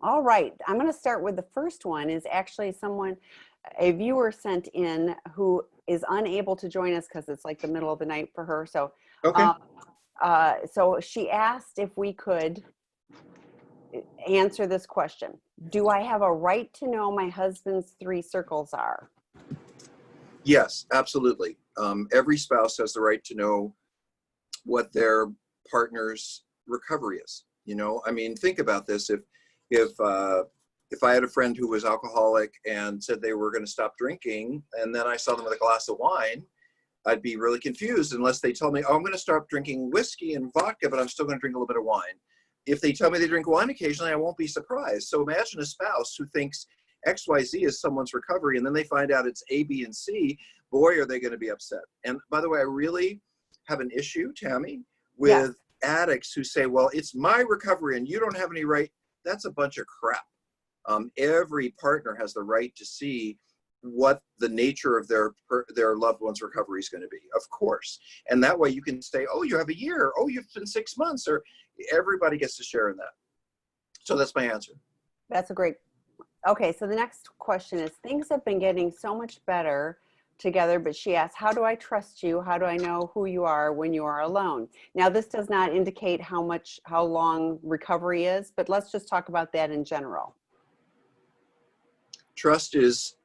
All right. I'm going to start with the first one is actually a viewer sent in who is unable to join us because it's like the middle of the night for her. So, Okay. um, so she asked if we could answer this question. Do I have a right to know my husband's 3 circles are? Yes, absolutely. Every spouse has the right to know what their partner's recovery is. You know, I mean, think about this. If I had a friend who was alcoholic and said they were going to stop drinking, and then I saw them with a glass of wine, I'd be really confused unless they told me, oh, I'm going to stop drinking whiskey and vodka, but I'm still going to drink a little bit of wine. If they tell me they drink wine occasionally, I won't be surprised. So imagine a spouse who thinks XYZ is someone's recovery, and then they find out it's A, B, and C. Boy, are they going to be upset. And by the way, I really have an issue, Tammy, Yes. with addicts who say, well, it's my recovery and you don't have any right. That's a bunch of crap. Every partner has the right to see what the nature of their loved one's recovery is going to be, of course. And that way you can say, oh, you have a year. Oh, you've been 6 months, or everybody gets to share in that. So that's my answer. That's a great. Okay. So the next question is, things have been getting so much better together, but she asks, how do I trust you? How do I know who you are when you are alone? Now, this does not indicate how long recovery is, but let's just talk about that in general. Trust is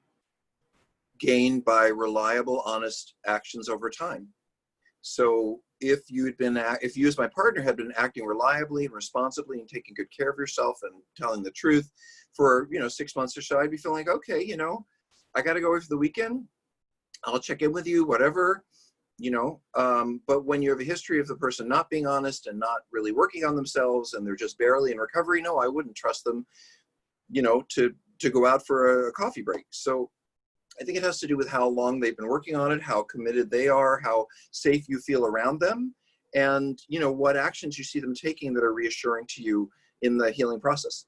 gained by reliable, honest actions over time. So if you as my partner had been acting reliably and responsibly and taking good care of yourself and telling the truth for 6 months or so, I'd be feeling like, okay, I got to go away for the weekend. I'll check in with you, whatever, but when you have a history of the person not being honest and not really working on themselves and they're just barely in recovery, no, I wouldn't trust them, to go out for a coffee break. So I think it has to do with how long they've been working on it, how committed they are, how safe you feel around them, and what actions you see them taking that are reassuring to you in the healing process.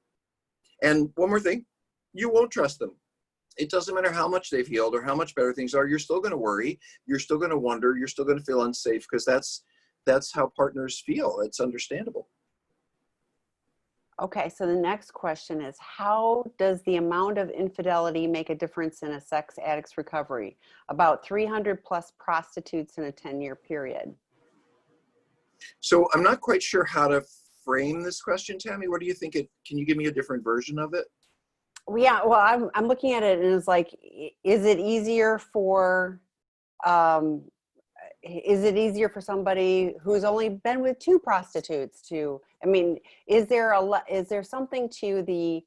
And one more thing, you won't trust them. It doesn't matter how much they've healed or how much better things are. You're still going to worry. You're still going to wonder. You're still going to feel unsafe, because that's how partners feel. It's understandable. Okay, so the next question is, how does the amount of infidelity make a difference in a sex addict's recovery? About 300 plus prostitutes in a 10-year period. So I'm not quite sure how to frame this question, Tammy. What do you think? Can you give me a different version of it? Yeah, well, I'm looking at it and it's like, is it easier for somebody who's only been with 2 prostitutes to, I mean, is there something to the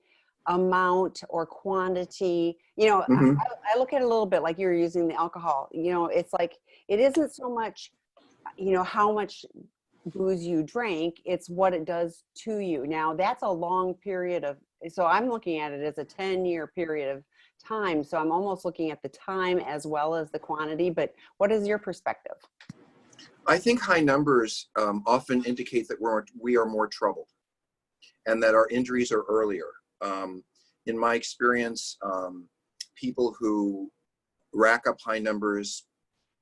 amount or quantity? Mm-hmm. I look at it a little bit like you're using the alcohol. It's like, it isn't so much, how much booze you drink, it's what it does to you. Now, that's a long period so I'm looking at it as a 10-year period of time. So I'm almost looking at the time as well as the quantity, but what is your perspective? I think high numbers often indicate that we are more troubled and that our injuries are earlier. In my experience, people who rack up high numbers,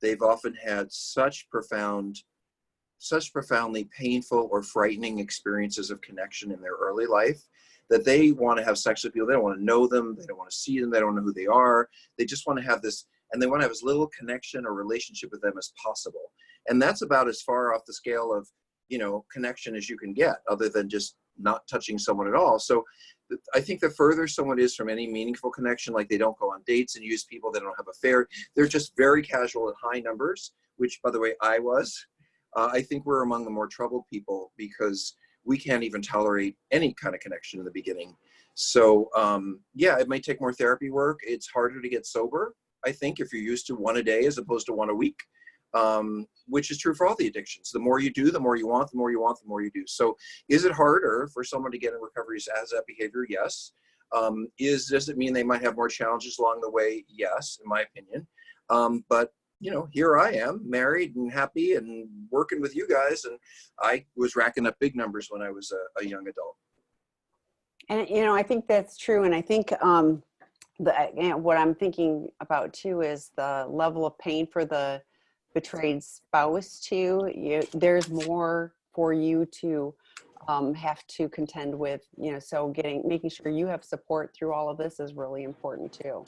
they've often had such profoundly painful or frightening experiences of connection in their early life that they want to have sex with people. They don't want to know them. They don't want to see them. They don't know who they are. They just want to have this, and they want to have as little connection or relationship with them as possible. And that's about as far off the scale of, connection as you can get, other than just not touching someone at all. So I think the further someone is from any meaningful connection, like they don't go on dates and use people, they don't have affairs, they're just very casual at high numbers, which, by the way, I was. I think we're among the more troubled people because we can't even tolerate any kind of connection in the beginning. So yeah, it might take more therapy work. It's harder to get sober, I think, if you're used to 1 a day as opposed to 1 a week, which is true for all the addictions. The more you do, the more you want, the more you want, the more you do. So is it harder for someone to get in recovery as that behavior? Yes. Does it mean they might have more challenges along the way? Yes, in my opinion. But here I am, married and happy and working with you guys. And I was racking up big numbers when I was a young adult. And, I think that's true. And I think what I'm thinking about too is the level of pain for the betrayed spouse too. There's more for you to have to contend with, you know, so making sure you have support through all of this is really important too.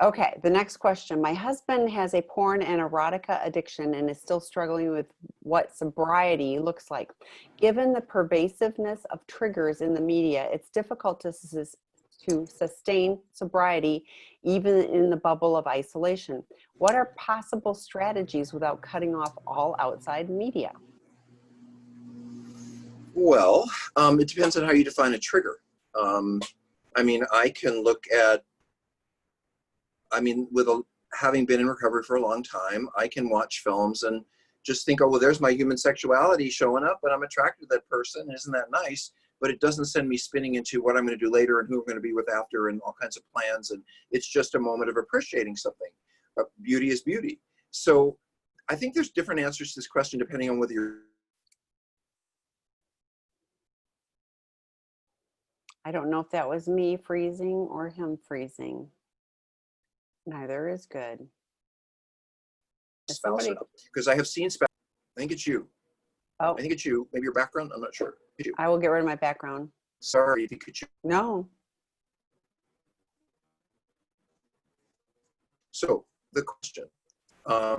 Okay, the next question. My husband has a porn and erotica addiction and is still struggling with what sobriety looks like. Given the pervasiveness of triggers in the media, it's difficult to sustain sobriety even in the bubble of isolation. What are possible strategies without cutting off all outside media? Well, it depends on how you define a trigger. I mean, I can look at, having been in recovery for a long time, I can watch films and just think, oh, well, there's my human sexuality showing up and I'm attracted to that person. Isn't that nice? But it doesn't send me spinning into what I'm going to do later and who I'm going to be with after and all kinds of plans. And it's just a moment of appreciating something. Beauty is beauty. So I think there's different answers to this question depending on whether you're. I don't know if that was me freezing or him freezing. Neither is good. Because I have seen spouse. I think it's you. Oh, I think it's you. Maybe your background. I'm not sure. It's you. I will get rid of my background. Sorry if you could. No. So the question. Now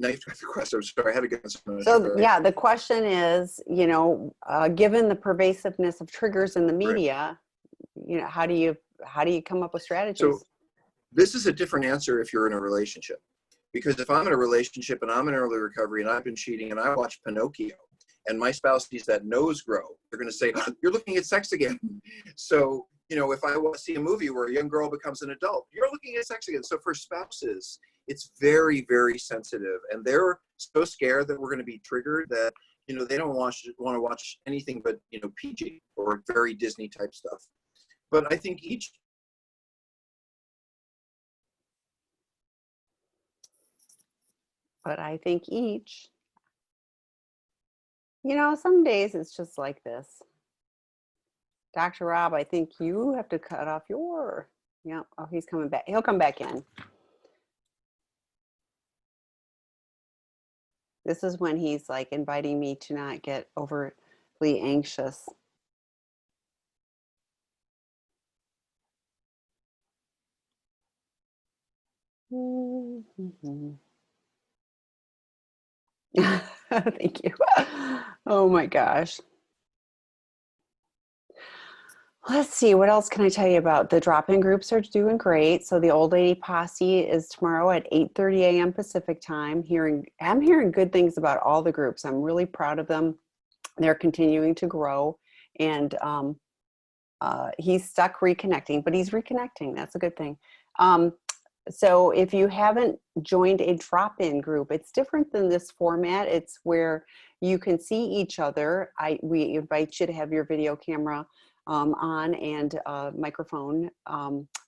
you've got the question. I'm sorry. I had to get this. So yeah, the question is, you know, given the pervasiveness of triggers in the media, you know, how do you come up with strategies? So this is a different answer if you're in a relationship. Because if I'm in a relationship and I'm in early recovery and I've been cheating and I watch Pinocchio and my spouse sees that nose grow, they're going to say, oh, you're looking at sex again. So, you know, if I want to see a movie where a young girl becomes an adult, you're looking at sex again. So for spouses, it's very, very sensitive. And they're so scared that we're going to be triggered that, you know, they don't want to watch anything but, you know, PG or very Disney type stuff. But I think each. But I think each, you know, some days it's just like this. Dr. Rob, I think you have to cut off your, yeah. Oh, he's coming back. He'll come back in. This is when he's like inviting me to not get overly anxious. Mm-hmm. Thank you. Oh my gosh. Let's see, what else can I tell you about? The drop-in groups are doing great. So the Old Lady Posse is tomorrow at 8:30 a.m. Pacific time. I'm hearing good things about all the groups. I'm really proud of them. They're continuing to grow. And he's stuck reconnecting, but he's reconnecting. That's a good thing. So if you haven't joined a drop-in group, it's different than this format. It's where you can see each other. We invite you to have your video camera on and microphone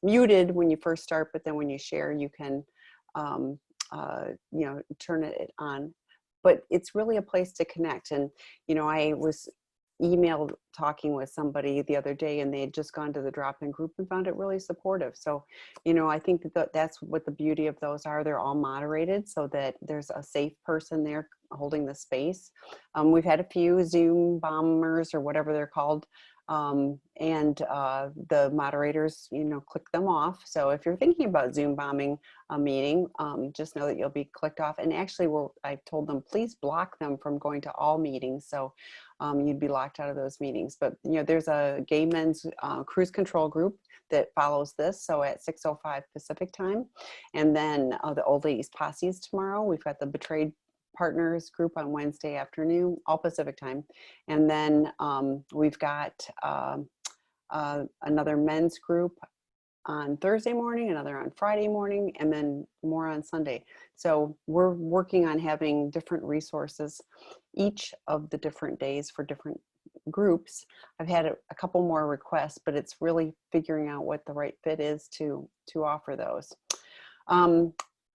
muted when you first start, but then when you share, you can you know, turn it on. But it's really a place to connect. And, you know, I was emailed talking with somebody the other day and they had just gone to the drop-in group and found it really supportive. So, you know, I think that's what the beauty of those are. They're all moderated so that there's a safe person there holding the space. We've had a few Zoom bombers or whatever they're called. And the moderators, you know, click them off. So if you're thinking about Zoom bombing a meeting, just know that you'll be clicked off. And actually, I've told them, please block them from going to all meetings. So you'd be locked out of those meetings. But, you know, there's a gay men's cruise control group that follows this. So at 6:05 Pacific time. And then the Old Ladies Posses tomorrow. We've got the Betrayed Partners group on Wednesday afternoon, all Pacific time. And then we've got another men's group on Thursday morning, another on Friday morning, and then more on Sunday. So we're working on having different resources each of the different days for different groups. I've had a couple more requests, but it's really figuring out what the right fit is to offer those.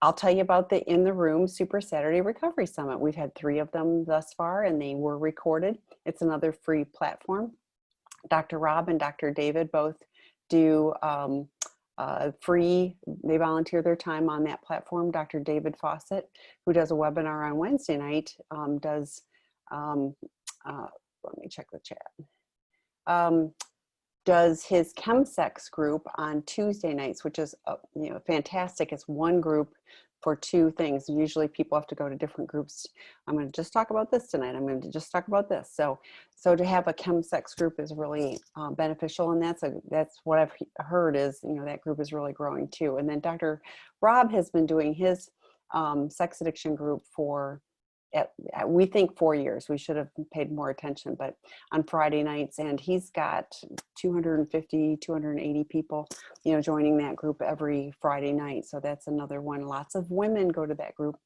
I'll tell you about the In the Room Super Saturday Recovery Summit. We've had 3 of them thus far and they were recorded. It's another free platform. Dr. Rob and Dr. David both do free, they volunteer their time on that platform. Dr. David Fawcett, who does a webinar on Wednesday night, does let me check the chat. Does his chemsex group on Tuesday nights, which is fantastic. It's one group for two things. Usually people have to go to different groups. I'm going to just talk about this tonight. I'm going to just talk about this. So to have a chemsex group is really beneficial, and that's what I've heard is that group is really growing too. And then Dr. Rob has been doing his sex addiction group for we think 4 years. We should have paid more attention, but on Friday nights, and he's got 250, 280 people, joining that group every Friday night. So that's another one. Lots of women go to that group.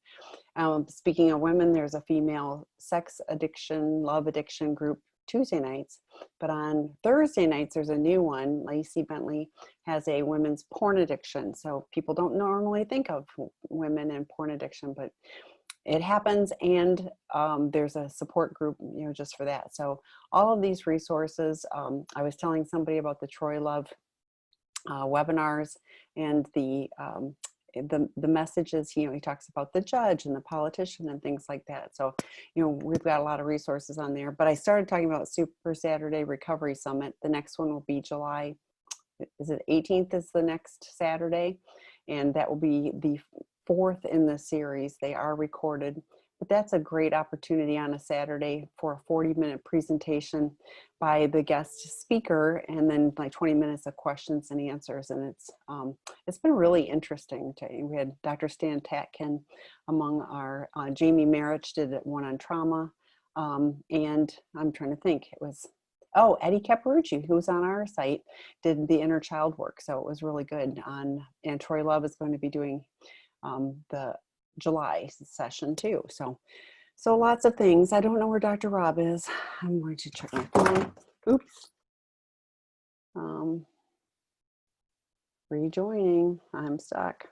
Speaking of women, there's a female sex addiction, love addiction group Tuesday nights, but on Thursday nights, there's a new one. Lacey Bentley has a women's porn addiction. So people don't normally think of women and porn addiction, but it happens, and there's a support group, just for that. So all of these resources, I was telling somebody about the Troy Love webinars, and the messages, he talks about the judge and the politician and things like that. So, we've got a lot of resources on there, but I started talking about Super Saturday Recovery Summit. The next one will be July, is it 18th is the next Saturday, and that will be the fourth in the series. They are recorded, but that's a great opportunity on a Saturday for a 40-minute presentation by the guest speaker, and then like 20 minutes of questions and answers. And it's been really interesting. We had Dr. Stan Tatkin among our, Jamie Marich did one on trauma, and I'm trying to think, it was Eddie Caparucci, who was on our site, did the inner child work. So it was really good. And Troy Love is going to be doing the July session too. So lots of things. I don't know where Dr. Rob is. I'm going to check my phone. Oops. Rejoining. I'm stuck.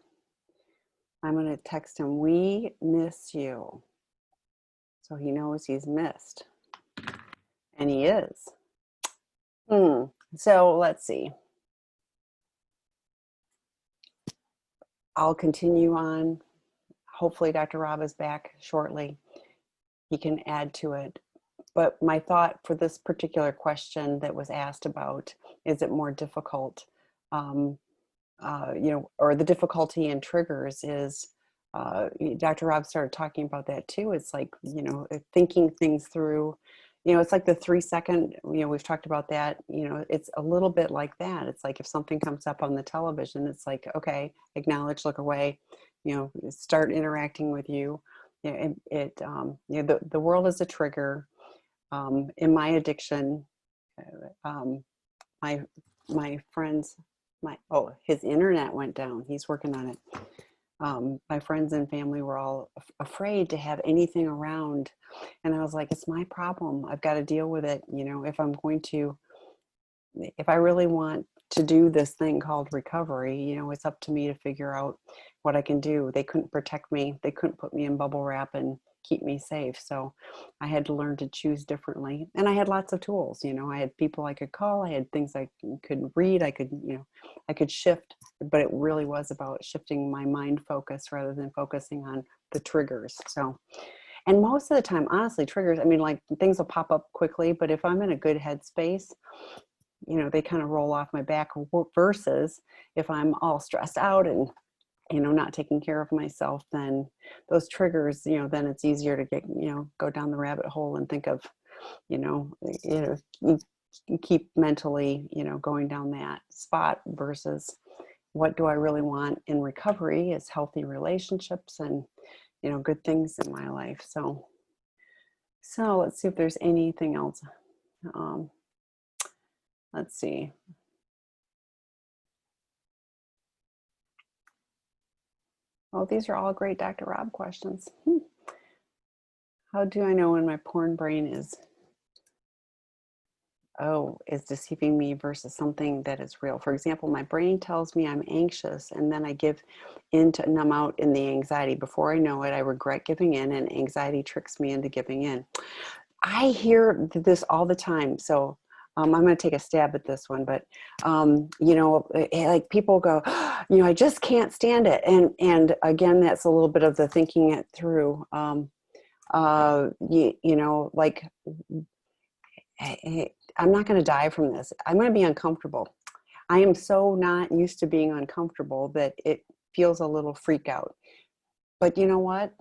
I'm going to text him, "We miss you." So he knows he's missed. And he is. So let's see. I'll continue on. Hopefully Dr. Rob is back shortly. He can add to it. But my thought for this particular question that was asked about, is it more difficult, or the difficulty in triggers is, Dr. Rob started talking about that too. It's like, thinking things through, it's like the 3-second, we've talked about that, it's a little bit like that. It's like if something comes up on the television, it's like, okay, acknowledge, look away, start interacting with you. The world is a trigger. In my addiction, my friends, his internet went down. He's working on it. My friends and family were all afraid to have anything around. And I was like, it's my problem. I've got to deal with it. If I really want to do this thing called recovery, it's up to me to figure out what I can do. They couldn't protect me. They couldn't put me in bubble wrap and keep me safe. So I had to learn to choose differently. And I had lots of tools. I had people I could call. I had things I could read. I could shift, but it really was about shifting my mind focus rather than focusing on the triggers. So, and most of the time, honestly, triggers, things will pop up quickly, but if I'm in a good headspace, they kind of roll off my back, versus if I'm all stressed out and, not taking care of myself, then those triggers, then it's easier to get, go down the rabbit hole and think of, keep mentally, going down that spot, versus what do I really want in recovery is healthy relationships and, good things in my life. So let's see if there's anything else. Let's see. Oh, these are all great Dr. Rob questions. How do I know when my porn brain is deceiving me versus something that is real? For example, my brain tells me I'm anxious, and then I give in to numb out in the anxiety. Before I know it, I regret giving in, and anxiety tricks me into giving in. I hear this all the time. So I'm going to take a stab at this one, but, like people go, I just can't stand it. And again, that's a little bit of the thinking it through. Like I'm not going to die from this. I'm going to be uncomfortable. I am so not used to being uncomfortable that it feels a little freak out. But you know what?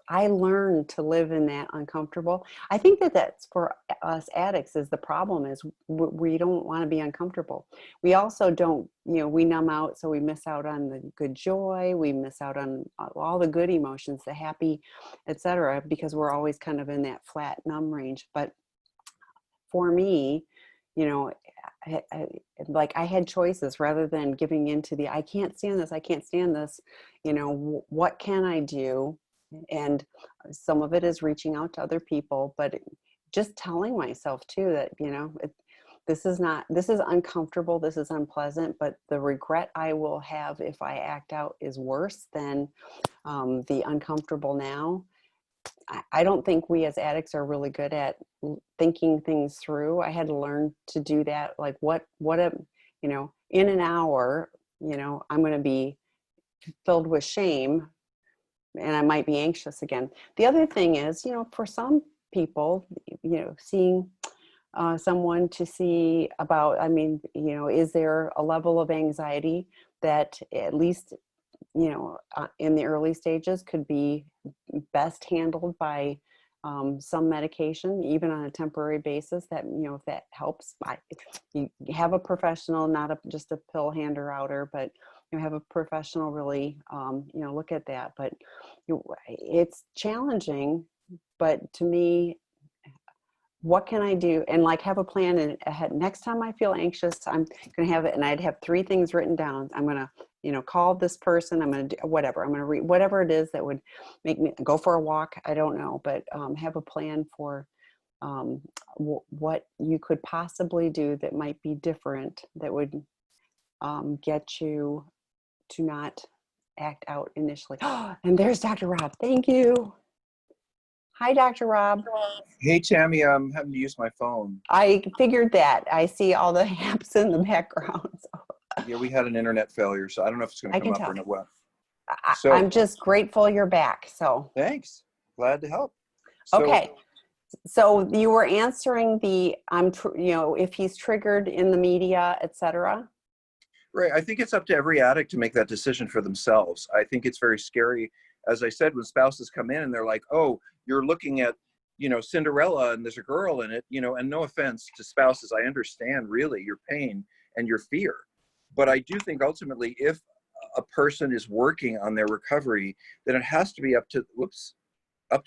I learned to live in that uncomfortable. I think that that's for us addicts is the problem is we don't want to be uncomfortable. We also don't, we numb out. So we miss out on the good joy. We miss out on all the good emotions, the happy, etc., because we're always kind of in that flat numb range. But for me, you know, like I had choices rather than giving into the, I can't stand this, I can't stand this, what can I do? And some of it is reaching out to other people, but just telling myself too that, this is uncomfortable, this is unpleasant, but the regret I will have if I act out is worse than the uncomfortable now. I don't think we as addicts are really good at thinking things through. I had to learn to do that. Like in an hour, I'm going to be filled with shame and I might be anxious again. The other thing is, for some people, seeing someone to see about, is there a level of anxiety that at least in the early stages could be best handled by some medication, even on a temporary basis that, if that helps, you have a professional, not just a pill hander outer, but have a professional really, look at that. But it's challenging, but to me, what can I do? And like have a plan ahead. Next time I feel anxious, I'm going to have it. And I'd have 3 things written down. I'm going to, call this person. I'm going to do whatever. I'm going to read whatever it is that would make me go for a walk. I don't know, but have a plan for what you could possibly do that might be different that would get you to not act out initially. And there's Dr. Rob. Thank you. Hi, Dr. Rob. Hey, Tammy, I'm having to use my phone. I figured that. I see all the apps in the background. So. Yeah, we had an internet failure, so I don't know if it's going to come up or not. Well, so I'm just grateful you're back. So thanks. Glad to help. So, okay. So you were answering the, if he's triggered in the media, etc. Right. I think it's up to every addict to make that decision for themselves. I think it's very scary, as I said, when spouses come in and they're like, oh, you're looking at, Cinderella and there's a girl in it, and no offense to spouses, I understand really your pain and your fear. But I do think ultimately if a person is working on their recovery, then it has to be up to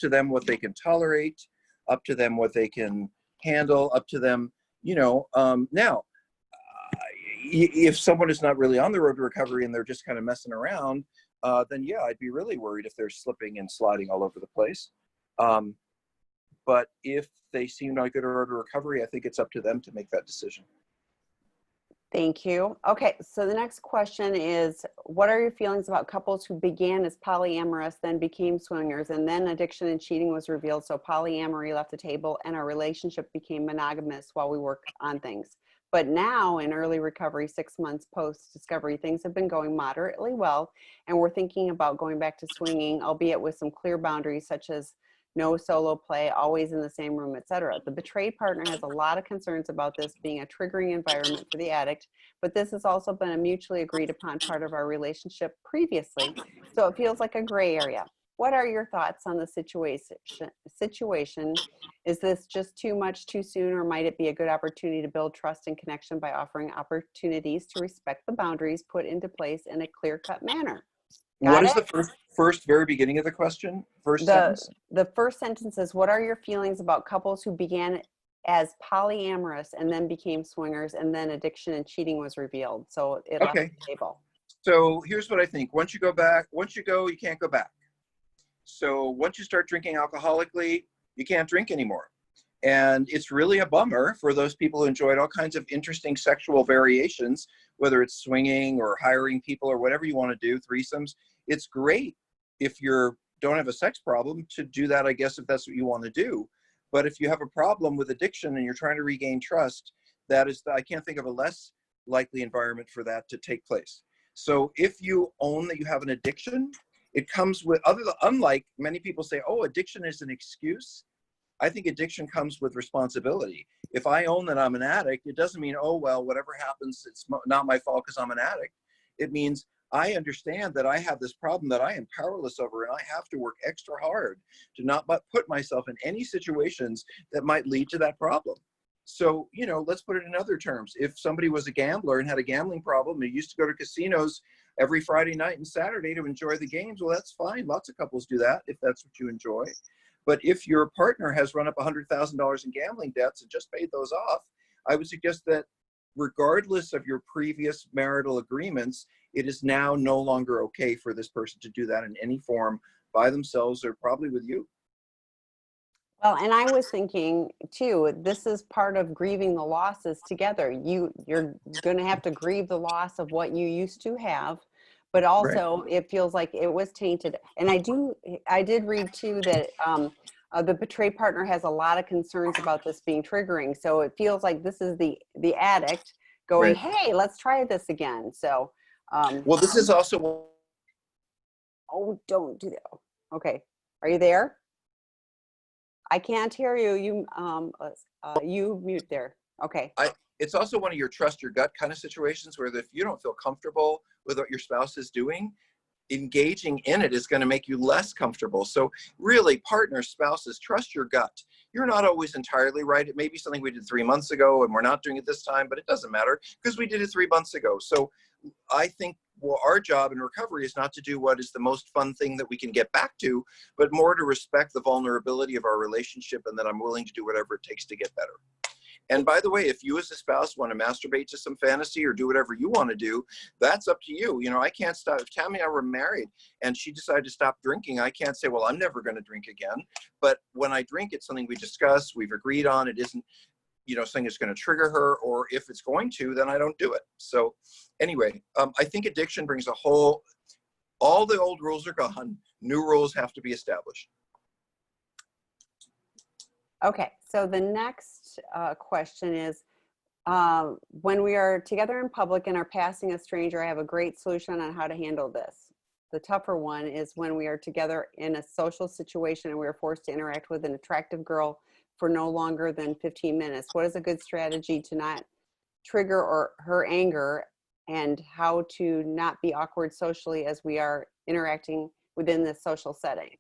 them what they can tolerate, up to them what they can handle, up to them, now, if someone is not really on the road to recovery and they're just kind of messing around, then yeah, I'd be really worried if they're slipping and sliding all over the place. But if they seem like good road to recovery, I think it's up to them to make that decision. Thank you. Okay, so the next question is, what are your feelings about couples who began as polyamorous, then became swingers, and then addiction and cheating was revealed, so polyamory left the table and our relationship became monogamous while we work on things? But now in early recovery, 6 months post-discovery, things have been going moderately well, and we're thinking about going back to swinging, albeit with some clear boundaries such as no solo play, always in the same room, etc. The betrayed partner has a lot of concerns about this being a triggering environment for the addict, but this has also been a mutually agreed upon part of our relationship previously, so it feels like a gray area. What are your thoughts on the situation? Is this just too much too soon, or might it be a good opportunity to build trust and connection by offering opportunities to respect the boundaries put into place in a clear-cut manner? What is the first very beginning of the question? Sentence? The first sentence is, what are your feelings about couples who began as polyamorous and then became swingers, and then addiction and cheating was revealed, so it left the table? So here's what I think. Once you go, you can't go back. So once you start drinking alcoholically, you can't drink anymore. And it's really a bummer for those people who enjoyed all kinds of interesting sexual variations, whether it's swinging or hiring people or whatever you want to do, threesomes. It's great if you don't have a sex problem to do that, I guess, if that's what you want to do. But if you have a problem with addiction and you're trying to regain trust, I can't think of a less likely environment for that to take place. So if you own that you have an addiction, it comes with, unlike many people say, oh, addiction is an excuse. I think addiction comes with responsibility. If I own that I'm an addict, it doesn't mean, oh, well, whatever happens, it's not my fault because I'm an addict. It means I understand that I have this problem that I am powerless over, and I have to work extra hard to not put myself in any situations that might lead to that problem. So, you know, let's put it in other terms. If somebody was a gambler and had a gambling problem, and used to go to casinos every Friday night and Saturday to enjoy the games, well, that's fine. Lots of couples do that if that's what you enjoy. But if your partner has run up $100,000 in gambling debts and just paid those off, I would suggest that regardless of your previous marital agreements, it is now no longer okay for this person to do that in any form by themselves or probably with you. Well, and I was thinking too, this is part of grieving the losses together. You're going to have to grieve the loss of what you used to have, but also it feels like it was tainted. And I did read too that the betrayed partner has a lot of concerns about this being triggering. So it feels like this is the addict going, Right. hey, let's try this again. So, Well, this is also. oh, don't do that. Okay. Are you there? I can't hear you. You mute there. Okay. It's also one of your trust your gut kind of situations where if you don't feel comfortable with what your spouse is doing, engaging in it is going to make you less comfortable. So really, partners, spouses, trust your gut. You're not always entirely right. It may be something we did 3 months ago and we're not doing it this time, but it doesn't matter because we did it 3 months ago. So I think, well, our job in recovery is not to do what is the most fun thing that we can get back to, but more to respect the vulnerability of our relationship, and that I'm willing to do whatever it takes to get better. And by the way, if you as a spouse want to masturbate to some fantasy or do whatever you want to do, that's up to you. You know, I can't stop. If Tammy and I were married and she decided to stop drinking, I can't say, well, I'm never going to drink again. But when I drink, it's something we discuss, we've agreed on. It isn't, you know, something that's going to trigger her, or if it's going to, then I don't do it. So anyway, I think addiction brings all the old rules are gone. New rules have to be established. Okay, so the next question is, when we are together in public and are passing a stranger, I have a great solution on how to handle this. The tougher one is when we are together in a social situation and we are forced to interact with an attractive girl for no longer than 15 minutes. What is a good strategy to not trigger her anger, and how to not be awkward socially as we are interacting within this social setting?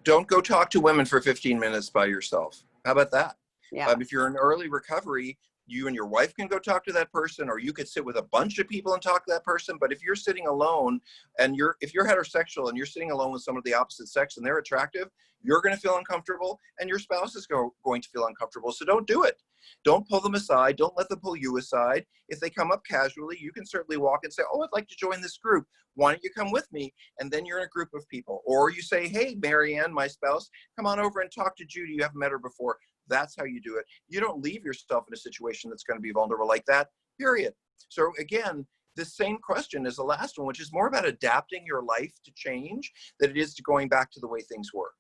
Don't go talk to women for 15 minutes by yourself. How about that? Yeah. If you're in early recovery, you and your wife can go talk to that person, or you could sit with a bunch of people and talk to that person. But if you're sitting alone and if you're heterosexual and you're sitting alone with someone of the opposite sex and they're attractive, you're going to feel uncomfortable and your spouse is going to feel uncomfortable. So don't do it. Don't pull them aside. Don't let them pull you aside. If they come up casually, you can certainly walk and say, oh, I'd like to join this group. Why don't you come with me? And then you're in a group of people. Or you say, hey, Marianne, my spouse, come on over and talk to Judy. You haven't met her before. That's how you do it. You don't leave yourself in a situation that's going to be vulnerable like that, period. So again, the same question as the last one, which is more about adapting your life to change than it is to going back to the way things were.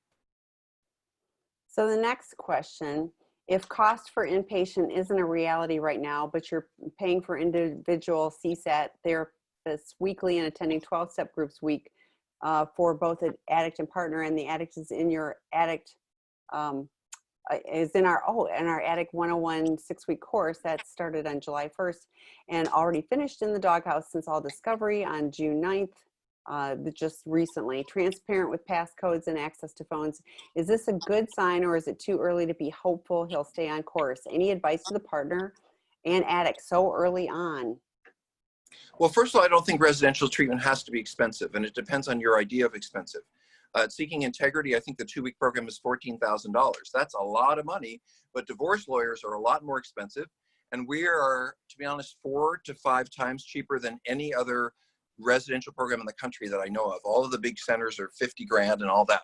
So the next question, if cost for inpatient isn't a reality right now, but you're paying for individual CSAT therapists weekly and attending 12-step groups week for both an addict and partner, and the addict is in your addict, is in our Addict 101 6-week course that started on July 1st and already finished in the doghouse since all discovery on June 9th, just recently. Transparent with passcodes and access to phones. Is this a good sign, or is it too early to be hopeful he'll stay on course? Any advice to the partner and addict so early on? Well, first of all, I don't think residential treatment has to be expensive, and it depends on your idea of expensive. Seeking Integrity, I think the 2-week program is $14,000. That's a lot of money, but divorce lawyers are a lot more expensive. And we are, to be honest, 4 to 5 times cheaper than any other residential program in the country that I know of. All of the big centers are 50 grand and all that.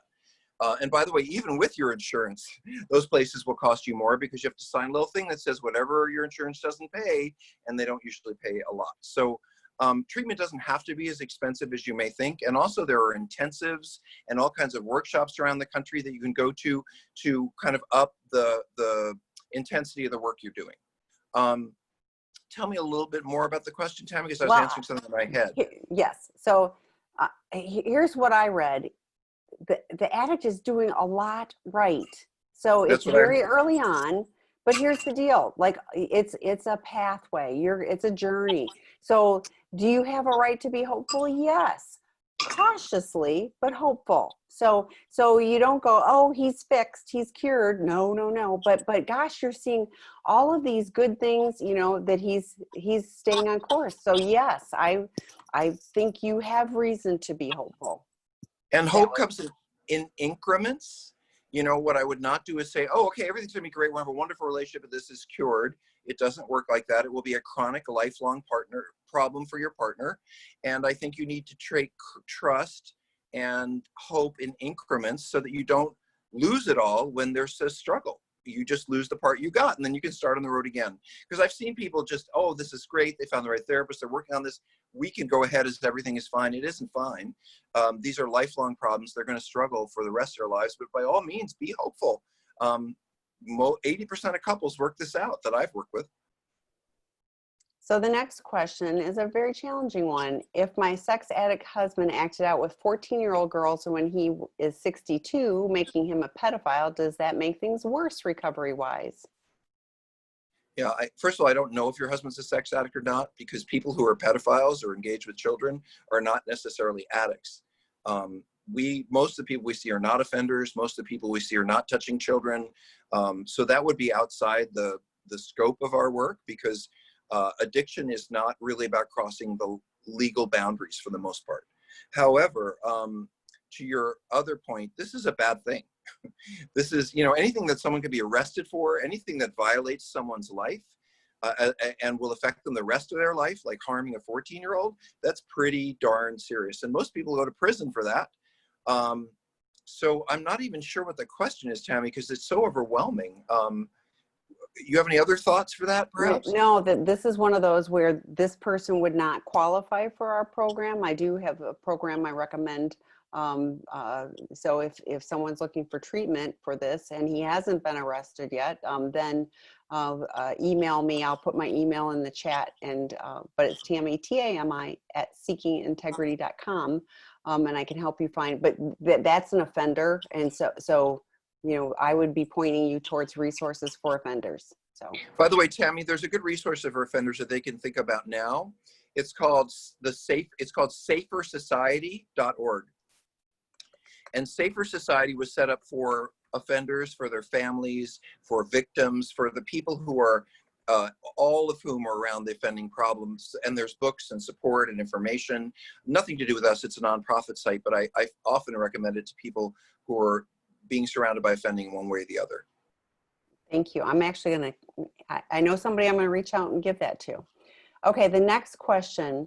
And by the way, even with your insurance, those places will cost you more because you have to sign a little thing that says whatever your insurance doesn't pay, and they don't usually pay a lot. So treatment doesn't have to be as expensive as you may think. And also there are intensives and all kinds of workshops around the country that you can go to kind of up the intensity of the work you're doing. Tell me a little bit more about the question, Tammy, because I was answering something in my head. Yes. So here's what I read. The addict is doing a lot right. So it's That's what I very early on, but here's the deal. Like it's a pathway. It's a journey. So do you have a right to be hopeful? Yes. Cautiously, but hopeful. So you don't go, oh, he's fixed, he's cured. No, no, no. But gosh, you're seeing all of these good things, you know, that he's staying on course. So yes, I think you have reason to be hopeful. And That hope comes in increments. You know, what I would not do is say, oh, okay, everything's gonna be great. We'll have a wonderful relationship, but this is cured. It doesn't work like that. It will be a chronic, lifelong partner problem for your partner. And I think you need to trust and hope in increments so that you don't lose it all when there's a struggle. You just lose the part you got, and then you can start on the road again. Because I've seen people just, oh, this is great. They found the right therapist. They're working on this. We can go ahead as everything is fine. It isn't fine. These are lifelong problems. They're going to struggle for the rest of their lives. But by all means, be hopeful. 80% of couples work this out that I've worked with. So the next question is a very challenging one. If my sex addict husband acted out with 14-year-old girls when he is 62, making him a pedophile, does that make things worse recovery-wise? Yeah, first of all, I don't know if your husband's a sex addict or not, because people who are pedophiles or engaged with children are not necessarily addicts. Most of the people we see are not offenders. Most of the people we see are not touching children. So that would be outside the scope of our work, because addiction is not really about crossing the legal boundaries for the most part. However, to your other point, this is a bad thing. This is, you know, anything that someone could be arrested for, anything that violates someone's life and will affect them the rest of their life, like harming a 14-year-old, that's pretty darn serious. And most people go to prison for that. So I'm not even sure what the question is, Tammy, because it's so overwhelming. You have any other thoughts for that, perhaps? No, that this is one of those where this person would not qualify for our program. I do have a program I recommend. So if someone's looking for treatment for this and he hasn't been arrested yet, then email me. I'll put my email in the chat, and but it's Tammy, Tami at seekingintegrity.com, and I can help you find. But that's an offender, and so you know, I would be pointing you towards resources for offenders. So, by the way, Tammy, there's a good resource for offenders that they can think about now. It's called safersociety.org. And Safer Society was set up for offenders, for their families, for victims, for the people who are, all of whom are around the offending problems. And there's books and support and information. Nothing to do with us. It's a nonprofit site, but I often recommend it to people who are being surrounded by offending one way or the other. thank you. I'm actually going to, I know somebody I'm going to reach out and give that to. Okay, the next question.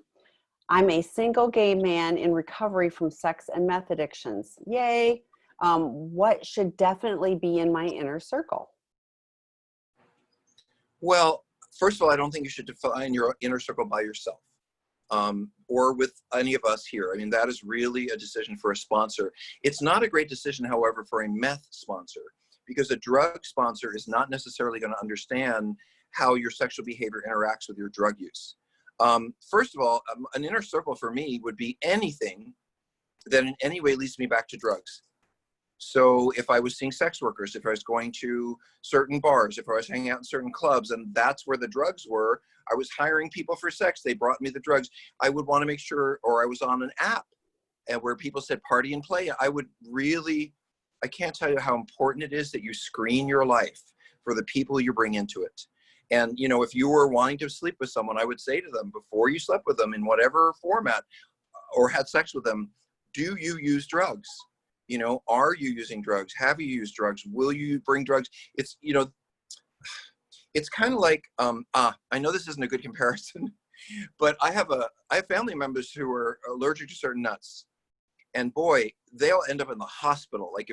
I'm a single gay man in recovery from sex and meth addictions. Yay. What should definitely be in my inner circle? Well, first of all, I don't think you should define your inner circle by yourself. Or with any of us here. I mean, that is really a decision for a sponsor. It's not a great decision, however, for a meth sponsor, because a drug sponsor is not necessarily going to understand how your sexual behavior interacts with your drug use. First of all, an inner circle for me would be anything that in any way leads me back to drugs. So if I was seeing sex workers, if I was going to certain bars, if I was hanging out in certain clubs and that's where the drugs were, I was hiring people for sex, they brought me the drugs, I would want to make sure, or I was on an app and where people said party and play, I would really, I can't tell you how important it is that you screen your life for the people you bring into it. And, you know, if you were wanting to sleep with someone, I would say to them before you slept with them in whatever format or had sex with them, do you use drugs? You know, are you using drugs? Have you used drugs? Will you bring drugs? It's, you know, it's kind of like, I know this isn't a good comparison, but I have family members who are allergic to certain nuts. And boy, they'll end up in the hospital. Like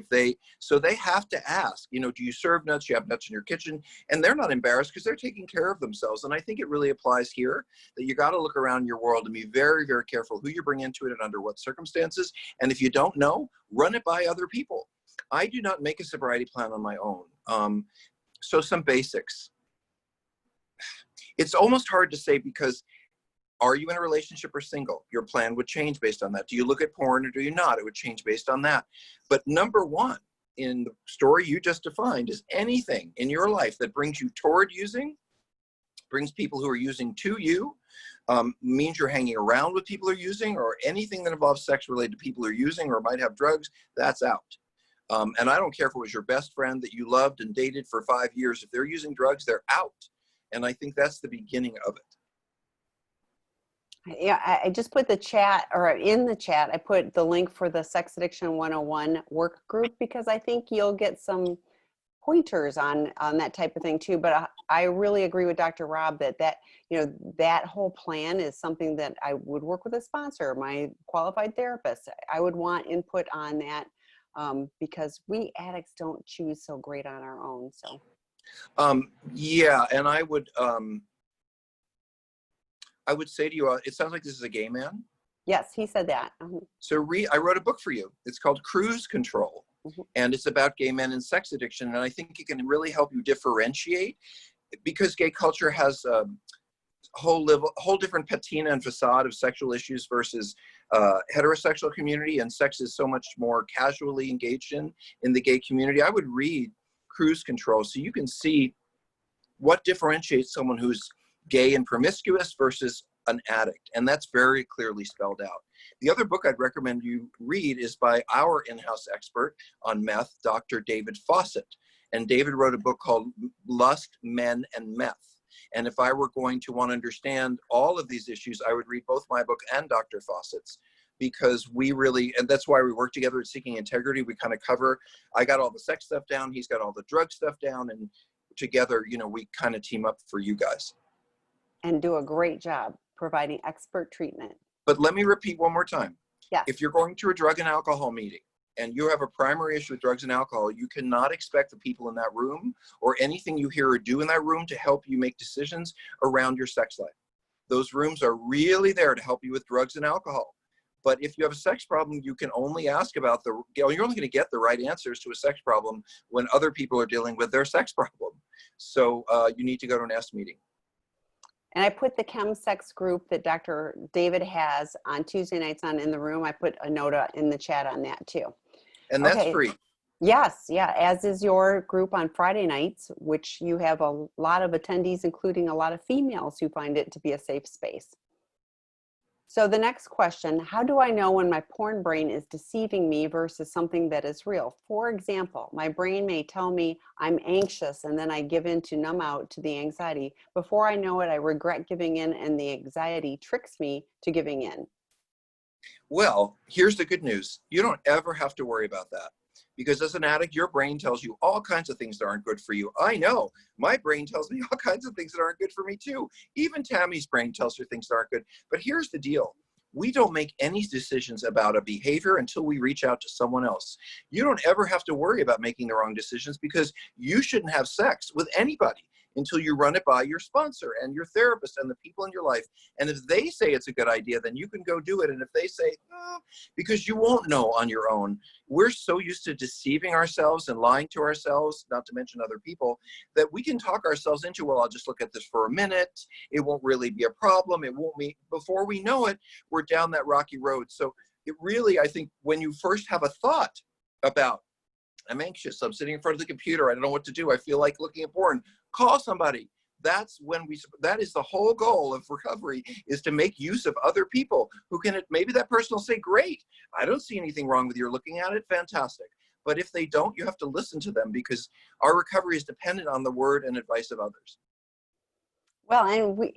so they have to ask, you know, do you serve nuts? Do you have nuts in your kitchen? And they're not embarrassed because they're taking care of themselves. And I think it really applies here that you got to look around your world and be very, very careful who you bring into it and under what circumstances. And if you don't know, run it by other people. I do not make a sobriety plan on my own. So some basics. It's almost hard to say because are you in a relationship or single? Your plan would change based on that. Do you look at porn or do you not? It would change based on that. But number one in the story you just defined is anything in your life that brings you toward using, brings people who are using to you, means you're hanging around with people who are using, or anything that involves sex related to people who are using or might have drugs, that's out. And I don't care if it was your best friend that you loved and dated for 5 years. If they're using drugs, they're out. And I think that's the beginning of it. Yeah, I just put the chat, or in the chat, I put the link for the Sex Addiction 101 work group, because I think you'll get some pointers on that type of thing too. But I really agree with Dr. Rob that that whole plan is something that I would work with a sponsor, my qualified therapist. I would want input on that, because we addicts don't choose so great on our own. So yeah, and I would say to you, it sounds like this is a gay man. yes, he said that. So I wrote a book for you. It's called Cruise Control. And it's about gay men and sex addiction. And I think it can really help you differentiate, because gay culture has a whole different patina and facade of sexual issues versus heterosexual community. And sex is so much more casually engaged in the gay community. I would read Cruise Control so you can see what differentiates someone who's gay and promiscuous versus an addict. And that's very clearly spelled out. The other book I'd recommend you read is by our in-house expert on meth, Dr. David Fawcett. And David wrote a book called Lust, Men, and Meth. And if I were going to want to understand all of these issues, I would read both my book and Dr. Fawcett's, because we really, and that's why we work together at Seeking Integrity. We kind of cover, I got all the sex stuff down, he's got all the drug stuff down, and together, we kind of team up for you guys. And do a great job providing expert treatment. But let me repeat one more time. Yeah. If you're going to a drug and alcohol meeting and you have a primary issue with drugs and alcohol, you cannot expect the people in that room or anything you hear or do in that room to help you make decisions around your sex life. Those rooms are really there to help you with drugs and alcohol. But if you have a sex problem, you can only ask about you're only going to get the right answers to a sex problem when other people are dealing with their sex problem. So you need to go to an S meeting. And I put the chemsex group that Dr. David has on Tuesday nights on In the Room. I put a note in the chat on that too. And that's free. Yes, yeah, as is your group on Friday nights, which you have a lot of attendees, including a lot of females who find it to be a safe space. So the next question, how do I know when my porn brain is deceiving me versus something that is real? For example, my brain may tell me I'm anxious and then I give in to numb out to the anxiety. Before I know it, I regret giving in and the anxiety tricks me to giving in. Well, here's the good news. You don't ever have to worry about that. Because as an addict, your brain tells you all kinds of things that aren't good for you. I know. My brain tells me all kinds of things that aren't good for me too. Even Tammy's brain tells her things that aren't good. But here's the deal. We don't make any decisions about a behavior until we reach out to someone else. You don't ever have to worry about making the wrong decisions, because you shouldn't have sex with anybody until you run it by your sponsor and your therapist and the people in your life. And if they say it's a good idea, then you can go do it. And if they say, because you won't know on your own. We're so used to deceiving ourselves and lying to ourselves, not to mention other people, that we can talk ourselves into, well, I'll just look at this for a minute. It won't really be a problem. It won't be, before we know it, we're down that rocky road. So it really, I think, when you first have a thought about, I'm anxious, I'm sitting in front of the computer, I don't know what to do, I feel like looking at porn, call somebody. That's when that is the whole goal of recovery, is to make use of other people who can, maybe that person will say, great, I don't see anything wrong with your looking at it, fantastic. But if they don't, you have to listen to them, because our recovery is dependent on the word and advice of others. Well, and we,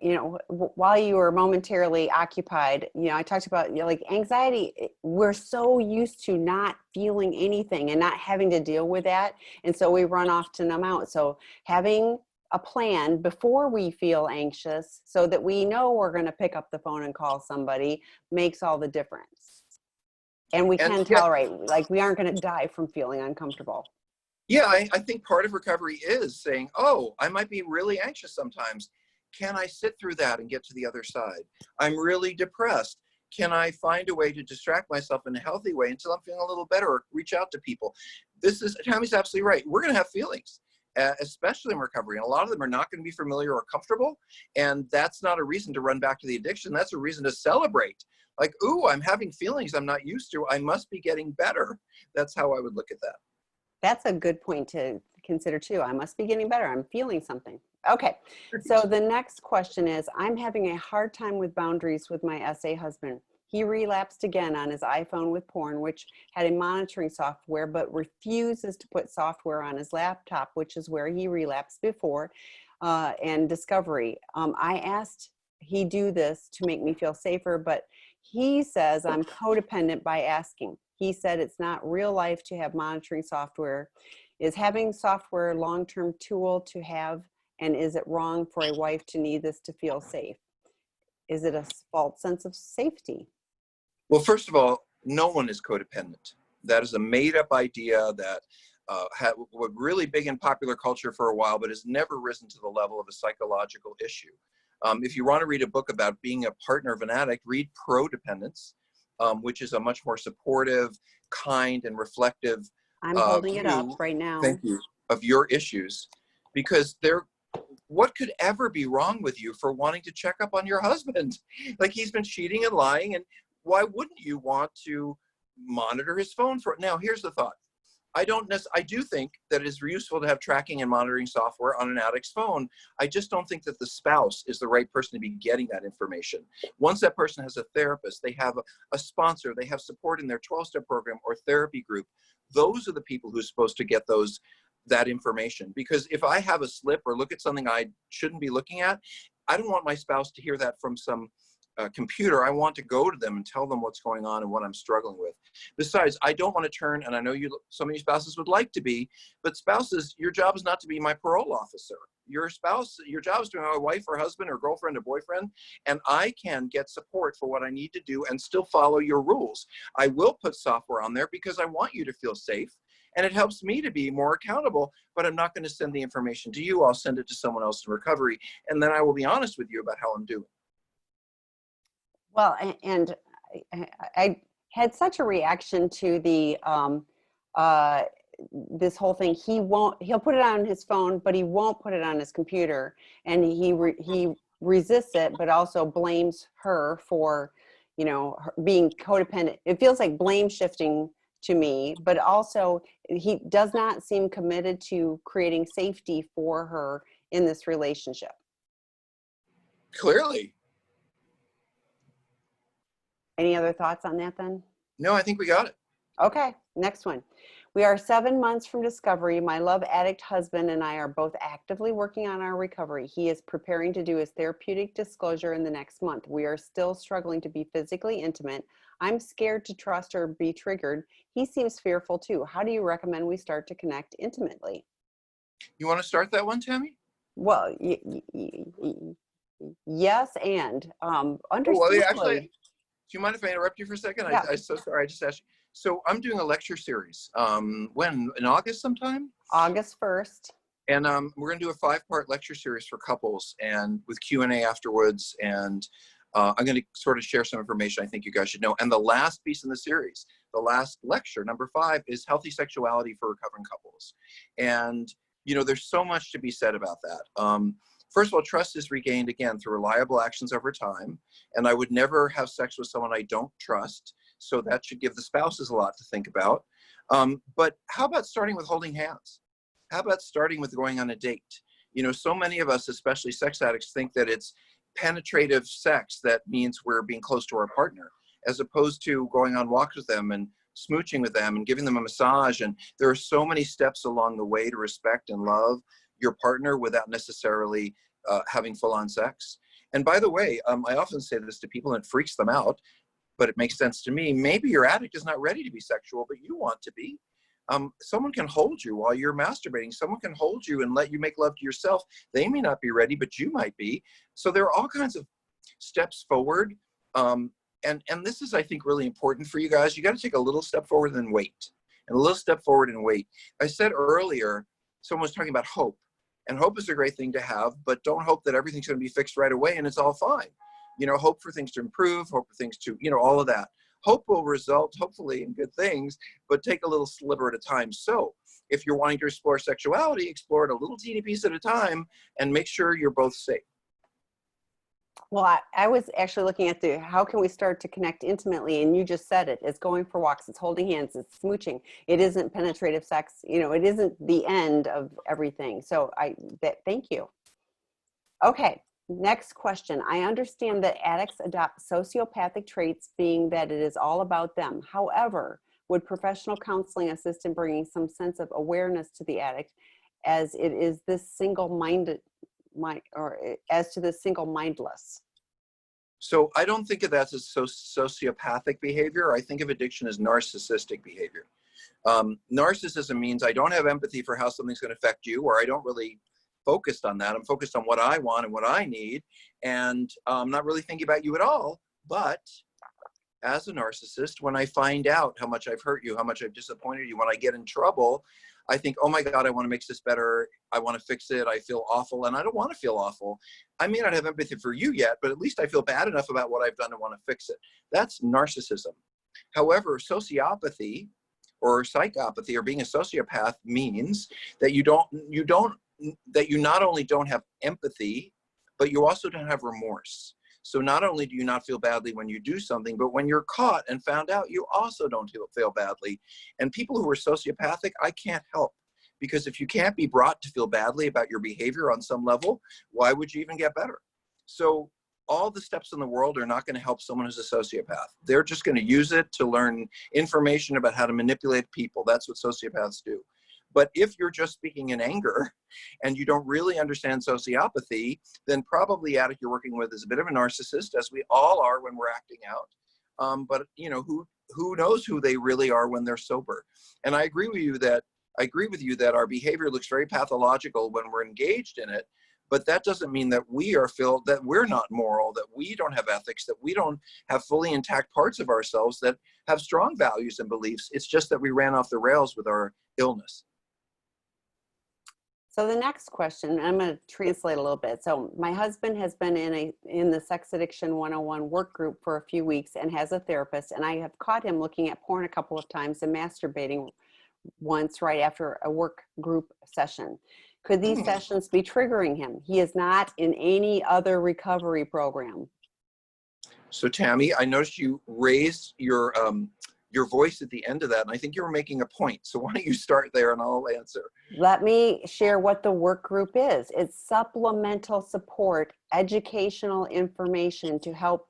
while you were momentarily occupied, I talked about, like anxiety, we're so used to not feeling anything and not having to deal with that. And so we run off to numb out. So having a plan before we feel anxious so that we know we're going to pick up the phone and call somebody makes all the difference. And we can tolerate, like we aren't going to die from feeling uncomfortable. Yeah, I think part of recovery is saying, oh, I might be really anxious sometimes. Can I sit through that and get to the other side? I'm really depressed. Can I find a way to distract myself in a healthy way until I'm feeling a little better, or reach out to people? Tammy's absolutely right. We're going to have feelings, especially in recovery. And a lot of them are not going to be familiar or comfortable. And that's not a reason to run back to the addiction. That's a reason to celebrate. Like, ooh, I'm having feelings I'm not used to. I must be getting better. That's how I would look at that. That's a good point to consider too. I must be getting better. I'm feeling something. Okay. So the next question is, I'm having a hard time with boundaries with my SA husband. He relapsed again on his iPhone with porn, which had a monitoring software, but refuses to put software on his laptop, which is where he relapsed before, and Discovery. I asked he do this to make me feel safer, but he says I'm codependent by asking. He said it's not real life to have monitoring software. Is having software a long-term tool to have, and is it wrong for a wife to need this to feel safe? Is it a false sense of safety? Well, first of all, no one is codependent. That is a made-up idea that was really big in popular culture for a while, but has never risen to the level of a psychological issue. If you want to read a book about being a partner of an addict, read Pro-Dependence, which is a much more supportive, kind, and reflective I'm holding it up view, right now. thank you, of your issues. Because what could ever be wrong with you for wanting to check up on your husband? Like, he's been cheating and lying, and why wouldn't you want to monitor his phone for it? Now, here's the thought. I do think that it is useful to have tracking and monitoring software on an addict's phone. I just don't think that the spouse is the right person to be getting that information. Once that person has a therapist, they have a sponsor, they have support in their 12-step program or therapy group, those are the people who are supposed to get that information. Because if I have a slip or look at something I shouldn't be looking at, I don't want my spouse to hear that from some computer. I want to go to them and tell them what's going on and what I'm struggling with. Besides, I don't want to turn, and I know some of you spouses would like to be, but spouses, your job is not to be my parole officer. Your job is to be my wife or husband or girlfriend or boyfriend, and I can get support for what I need to do and still follow your rules. I will put software on there because I want you to feel safe, and it helps me to be more accountable, but I'm not going to send the information to you. I'll send it to someone else in recovery, and then I will be honest with you about how I'm doing. Well, and I had such a reaction to the this whole thing. He'll put it on his phone, but he won't put it on his computer, and he resists it, but also blames her for, her being codependent. It feels like blame shifting to me, but also he does not seem committed to creating safety for her in this relationship. Clearly. Any other thoughts on that then? No, I think we got it. Okay, next one. We are 7 months from discovery. My love addict husband and I are both actively working on our recovery. He is preparing to do his therapeutic disclosure in the next month. We are still struggling to be physically intimate. I'm scared to trust or be triggered. He seems fearful too. How do you recommend we start to connect intimately? You want to start that one, Tammy? Well, yes, and understandably. Actually, do you mind if I interrupt you for a second? Yeah. I'm so sorry. I just asked you. So I'm doing a lecture series. When? In August sometime? August 1st. And we're going to do a 5-part lecture series for couples, and with Q&A afterwards. And I'm going to sort of share some information I think you guys should know. And the last piece in the series, the last lecture, number 5, is healthy sexuality for recovering couples. And, there's so much to be said about that. First of all, trust is regained, again, through reliable actions over time. And I would never have sex with someone I don't trust. So that should give the spouses a lot to think about. But how about starting with holding hands? How about starting with going on a date? So many of us, especially sex addicts, think that it's penetrative sex that means we're being close to our partner, as opposed to going on walks with them and smooching with them and giving them a massage. And there are so many steps along the way to respect and love your partner without necessarily having full-on sex. And by the way, I often say this to people and it freaks them out, but it makes sense to me. Maybe your addict is not ready to be sexual, but you want to be. Someone can hold you while you're masturbating. Someone can hold you and let you make love to yourself. They may not be ready, but you might be. So there are all kinds of steps forward. And this is, I think, really important for you guys. You got to take a little step forward and wait. And a little step forward and wait. I said earlier, someone was talking about hope. And hope is a great thing to have, but don't hope that everything's going to be fixed right away and it's all fine. Hope for things to improve, hope for things to, all of that. Hope will result, hopefully, in good things, but take a little sliver at a time. So if you're wanting to explore sexuality, explore it a little teeny piece at a time and make sure you're both safe. Well, I was actually looking at the how can we start to connect intimately, and you just said it. It's going for walks, it's holding hands, it's smooching. It isn't penetrative sex. You know, it isn't the end of everything. So thank you. Okay, next question. I understand that addicts adopt sociopathic traits, being that it is all about them. However, would professional counseling assist in bringing some sense of awareness to the addict, as it is this single-minded, as to this single-mindless? So I don't think of that as sociopathic behavior. I think of addiction as narcissistic behavior. Narcissism means I don't have empathy for how something's going to affect you, or I don't really focused on that. I'm focused on what I want and what I need, and I'm not really thinking about you at all. But as a narcissist, when I find out how much I've hurt you, how much I've disappointed you, when I get in trouble, I think, oh my God, I want to make this better. I want to fix it. I feel awful, and I don't want to feel awful. I may not have empathy for you yet, but at least I feel bad enough about what I've done and want to fix it. That's narcissism. However, sociopathy or psychopathy or being a sociopath means that you not only don't have empathy, but you also don't have remorse. So not only do you not feel badly when you do something, but when you're caught and found out, you also don't feel badly. And people who are sociopathic, I can't help. Because if you can't be brought to feel badly about your behavior on some level, why would you even get better? So all the steps in the world are not going to help someone who's a sociopath. They're just going to use it to learn information about how to manipulate people. That's what sociopaths do. But if you're just speaking in anger and you don't really understand sociopathy, then probably the addict you're working with is a bit of a narcissist, as we all are when we're acting out. But you know, who knows who they really are when they're sober? And I agree with you that our behavior looks very pathological when we're engaged in it. But that doesn't mean that that we're not moral, that we don't have ethics, that we don't have fully intact parts of ourselves that have strong values and beliefs. It's just that we ran off the rails with our illness. So the next question, I'm going to translate a little bit. So my husband has been in the Sex Addiction 101 work group for a few weeks and has a therapist, and I have caught him looking at porn a couple of times and masturbating once right after a work group session. Could these sessions be triggering him? He is not in any other recovery program. So Tammy, I noticed you raised your voice at the end of that, and I think you were making a point. So why don't you start there and I'll answer. Let me share what the work group is. It's supplemental support, educational information to help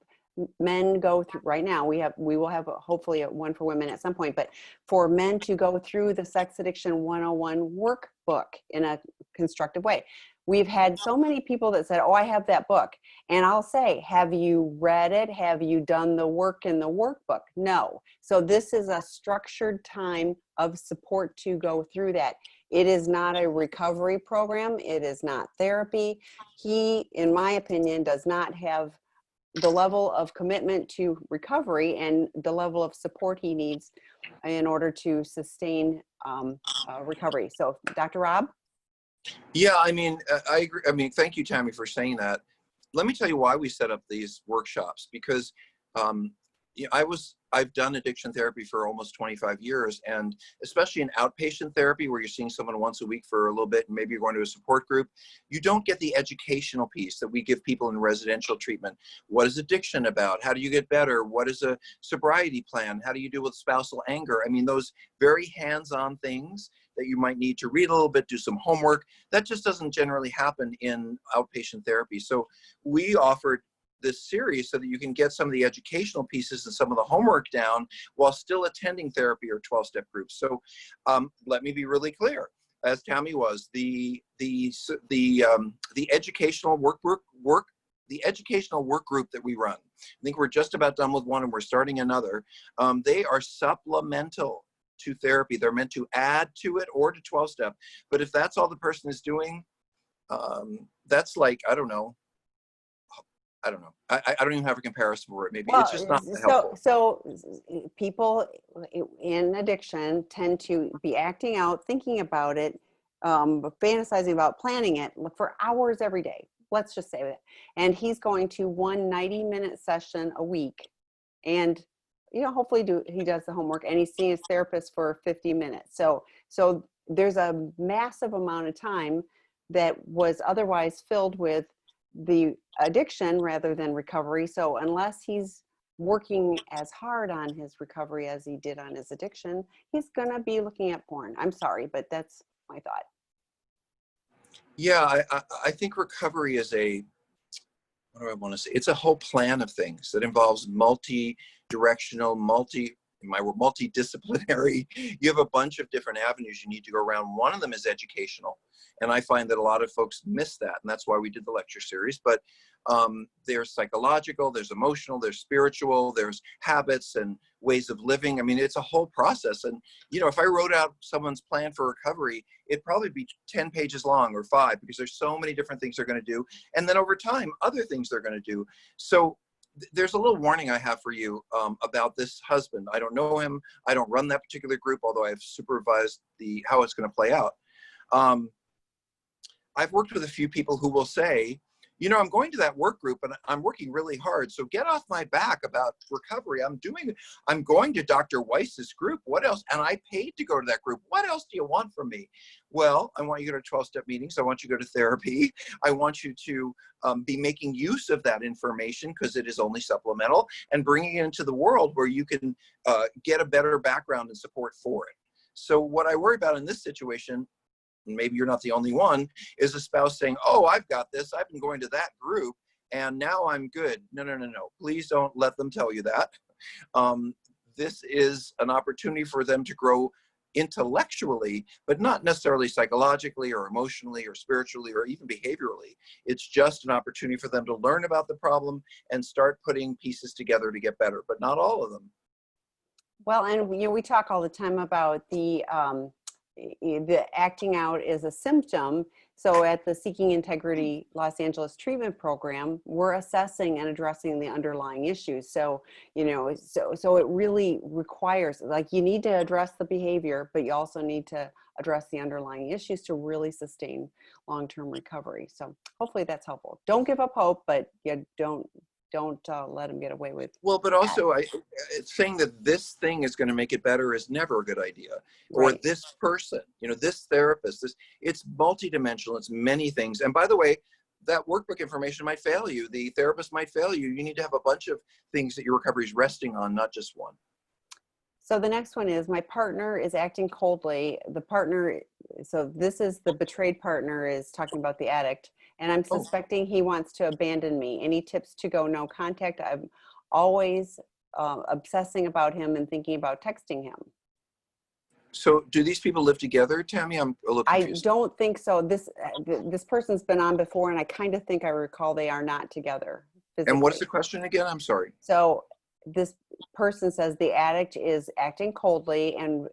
men go through. Right now we will have hopefully one for women at some point, but for men to go through the Sex Addiction 101 workbook in a constructive way. We've had so many people that said, oh, I have that book. And I'll say, have you read it? Have you done the work in the workbook? No. So this is a structured time of support to go through that. It is not a recovery program. It is not therapy. He, in my opinion, does not have the level of commitment to recovery and the level of support he needs in order to sustain recovery. So, Dr. Rob? Yeah, I mean, I agree. I mean, thank you, Tammy, for saying that. Let me tell you why we set up these workshops, because you know, I've done addiction therapy for almost 25 years, and especially in outpatient therapy where you're seeing someone once a week for a little bit, and maybe you're going to a support group, you don't get the educational piece that we give people in residential treatment. What is addiction about? How do you get better? What is a sobriety plan? How do you deal with spousal anger? I mean, those very hands-on things that you might need to read a little bit, do some homework, that just doesn't generally happen in outpatient therapy. So we offered this series so that you can get some of the educational pieces and some of the homework down while still attending therapy or 12-step groups. So let me be really clear. As Tammy was, the educational work group that we run, I think we're just about done with one and we're starting another. They are supplemental to therapy. They're meant to add to it or to 12-step. But if that's all the person is doing, that's like, I don't know. I don't even have a comparison for it. Maybe it's just not helpful. So people in addiction tend to be acting out, thinking about it, fantasizing about planning it for hours every day. Let's just say that. And he's going to one 90-minute session a week. And, you know, hopefully he does the homework and he's seeing his therapist for 50 minutes. So there's a massive amount of time that was otherwise filled with the addiction rather than recovery. So unless he's working as hard on his recovery as he did on his addiction, he's gonna be looking at porn. I'm sorry, but that's my thought. Yeah, I think recovery is what do I want to say? It's a whole plan of things that involves multi-directional, multidisciplinary. You have a bunch of different avenues you need to go around. One of them is educational. And I find that a lot of folks miss that. And that's why we did the lecture series. But there's psychological, there's emotional, there's spiritual, there's habits and ways of living. I mean, it's a whole process. And, if I wrote out someone's plan for recovery, it'd probably be 10 pages long or 5, because there's so many different things they're going to do. And then over time, other things they're going to do. So there's a little warning I have for you about this husband. I don't know him. I don't run that particular group, although I've supervised how it's going to play out. I've worked with a few people who will say, I'm going to that work group and I'm working really hard. So get off my back about recovery. I'm going to Dr. Weiss's group. What else? And I paid to go to that group. What else do you want from me? Well, I want you to go to 12-step meetings. I want you to go to therapy. I want you to be making use of that information, because it is only supplemental, and bringing it into the world where you can get a better background and support for it. So what I worry about in this situation, and maybe you're not the only one, is a spouse saying, oh, I've got this. I've been going to that group and now I'm good. No. Please don't let them tell you that. This is an opportunity for them to grow intellectually, but not necessarily psychologically or emotionally or spiritually or even behaviorally. It's just an opportunity for them to learn about the problem and start putting pieces together to get better, but not all of them. Well, and we talk all the time about the acting out is a symptom. So at the Seeking Integrity Los Angeles treatment program, we're assessing and addressing the underlying issues. So, so it really requires, you need to address the behavior, but you also need to address the underlying issues to really sustain long-term recovery. So hopefully that's helpful. Don't give up hope, but don't let them get away with. Well, but also saying that this thing is going to make it better is never a good idea. Right. Or this person, this therapist, it's multidimensional. It's many things. And by the way, that workbook information might fail you. The therapist might fail you. You need to have a bunch of things that your recovery is resting on, not just one. So the next one is, my partner is acting coldly. So this is the betrayed partner is talking about the addict. And I'm suspecting he wants to abandon me. Any tips to go no contact? I'm always obsessing about him and thinking about texting him. So do these people live together, Tammy? I'm a little confused. I don't think so. This person's been on before, and I kind of think I recall they are not together physically. And what's the question again? I'm sorry. So this person says the addict is acting coldly, and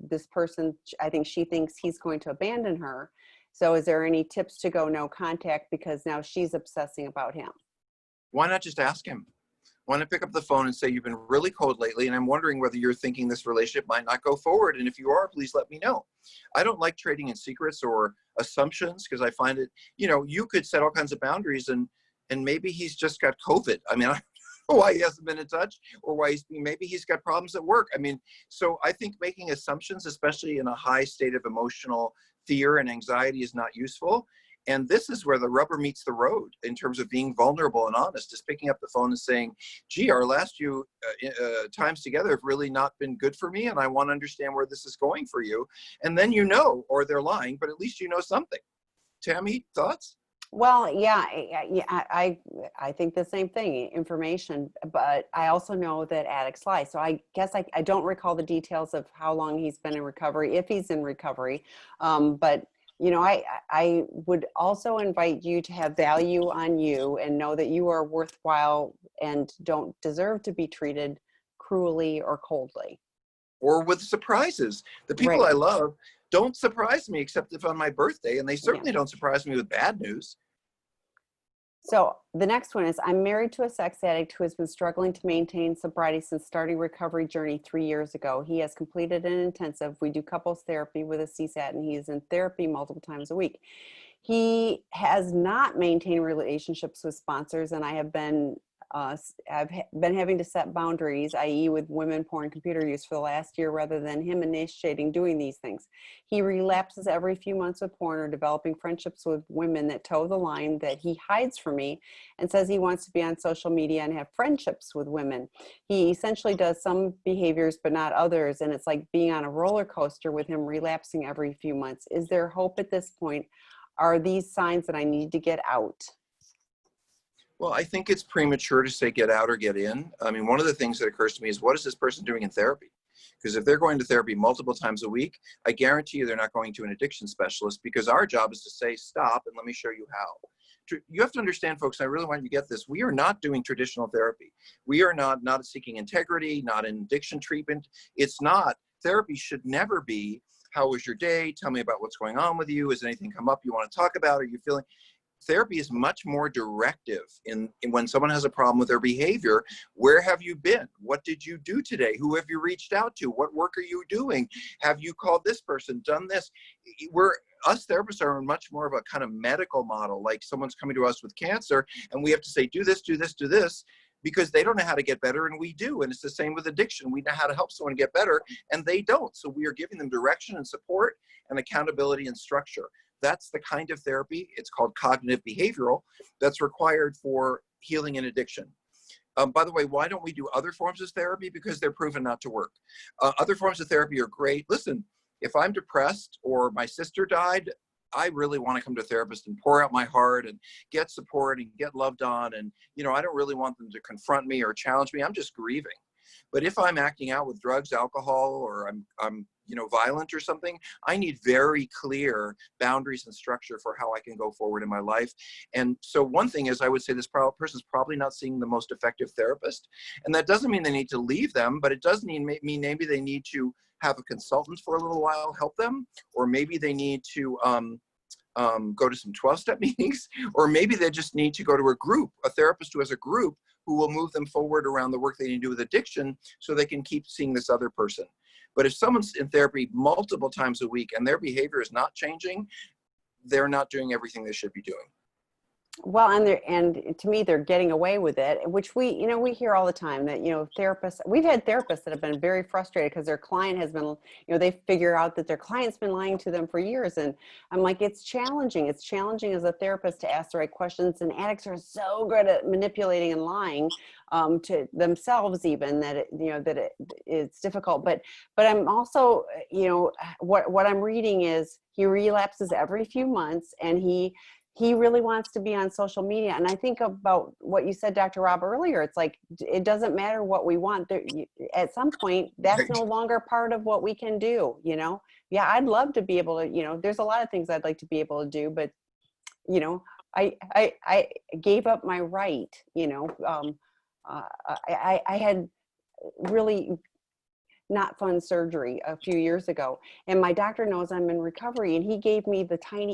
this person, I think she thinks he's going to abandon her. So is there any tips to go no contact, because now she's obsessing about him? Why not just ask him? Why not pick up the phone and say, you've been really cold lately, and I'm wondering whether you're thinking this relationship might not go forward. And if you are, please let me know. I don't like trading in secrets or assumptions, because I find it, you could set all kinds of boundaries, and maybe he's just got COVID. I mean, I don't know why he hasn't been in touch, or why maybe he's got problems at work. I mean, so I think making assumptions, especially in a high state of emotional fear and anxiety, is not useful. And this is where the rubber meets the road in terms of being vulnerable and honest, is picking up the phone and saying, gee, our last few times together have really not been good for me, and I want to understand where this is going for you. And then or they're lying, but at least you know something. Tammy, thoughts? Well, yeah, I think the same thing, information, but I also know that addicts lie. So I guess I don't recall the details of how long he's been in recovery, if he's in recovery. But, I would also invite you to have value on you and know that you are worthwhile and don't deserve to be treated cruelly or coldly. Or with surprises. The people I love don't surprise me except if on my birthday, and they certainly don't surprise me with bad news. So the next one is, I'm married to a sex addict who has been struggling to maintain sobriety since starting recovery journey 3 years ago. He has completed an intensive. We do couples therapy with a CSAT, and he is in therapy multiple times a week. He has not maintained relationships with sponsors, and I have been been having to set boundaries, i.e. with women porn computer use for the last year rather than him initiating doing these things. He relapses every few months with porn or developing friendships with women that toe the line that he hides from me and says he wants to be on social media and have friendships with women. He essentially does some behaviors but not others, and it's like being on a roller coaster with him relapsing every few months. Is there hope at this point? Are these signs that I need to get out? Well, I think it's premature to say get out or get in. I mean, one of the things that occurs to me is, what is this person doing in therapy? Because if they're going to therapy multiple times a week, I guarantee you they're not going to an addiction specialist, because our job is to say, stop, and let me show you how. You have to understand, folks, I really want you to get this. We are not doing traditional therapy. We are not seeking integrity, not in addiction treatment. It's not. Therapy should never be, how was your day? Tell me about what's going on with you. Has anything come up you want to talk about? Are you feeling? Therapy is much more directive in when someone has a problem with their behavior. Where have you been? What did you do today? Who have you reached out to? What work are you doing? Have you called this person, done this? Us therapists are in much more of a kind of medical model, like someone's coming to us with cancer and we have to say, do this, do this, do this, because they don't know how to get better and we do. And it's the same with addiction. We know how to help someone get better and they don't. So we are giving them direction and support and accountability and structure. That's the kind of therapy, it's called cognitive behavioral, that's required for healing an addiction. By the way, why don't we do other forms of therapy? Because they're proven not to work. Other forms of therapy are great. Listen, if I'm depressed or my sister died, I really want to come to a therapist and pour out my heart and get support and get loved on. And, I don't really want them to confront me or challenge me. I'm just grieving. But if I'm acting out with drugs, alcohol, or I'm violent or something, I need very clear boundaries and structure for how I can go forward in my life. And so one thing is, I would say this person's probably not seeing the most effective therapist. And that doesn't mean they need to leave them, but it does mean maybe they need to have a consultant for a little while, help them, or maybe they need to go to some 12-step meetings, or maybe they just need to go to a therapist who has a group who will move them forward around the work they need to do with addiction so they can keep seeing this other person. But if someone's in therapy multiple times a week and their behavior is not changing, they're not doing everything they should be doing. Well, and to me, they're getting away with it, which we hear all the time that, therapists, we've had therapists that have been very frustrated because their client has been, they figure out that their client's been lying to them for years. And I'm like, it's challenging. It's challenging as a therapist to ask the right questions. And addicts are so good at manipulating and lying to themselves, even that it's difficult. But I'm also, what I'm reading is he relapses every few months, and he really wants to be on social media. And I think about what you said, Dr. Rob, earlier. It's like, it doesn't matter what we want. At some point, that's no longer part of what we can do, Yeah, I'd love to be able to, there's a lot of things I'd like to be able to do, but, I gave up my right, I had really not fun surgery a few years ago, and my doctor knows I'm in recovery, and he gave me